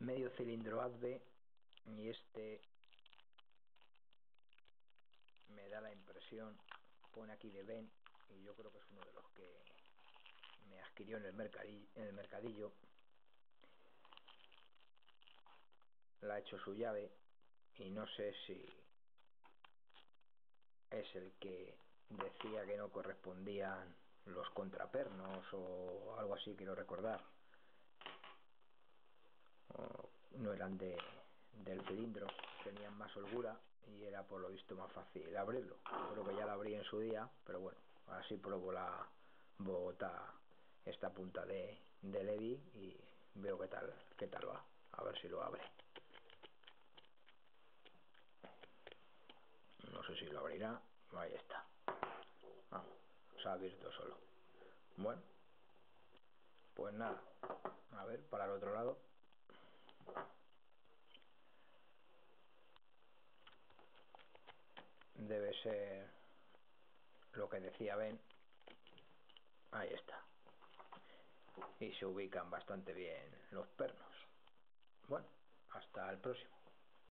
medio cilindro Azbe, y me da la impresión, pone aquí de Ben, y yo creo que es uno de los que me adquirió en el mercadillo. Le ha hecho su llave y no sé si es el que decía que no correspondían los contrapernos o algo así, quiero recordar, o no eran del cilindro, tenían más holgura y era por lo visto más fácil abrirlo. Yo creo que ya la abrí en su día, pero bueno, así pruebo la Bogotá, esta punta de Levi, y veo qué tal va, a ver si lo abre. No sé si lo abrirá. Ahí está. Se ha abierto solo. Bueno, pues nada, a ver, para el otro lado. Debe ser lo que decía Ben. Ahí está. Y se ubican bastante bien los pernos. Bueno, hasta el próximo.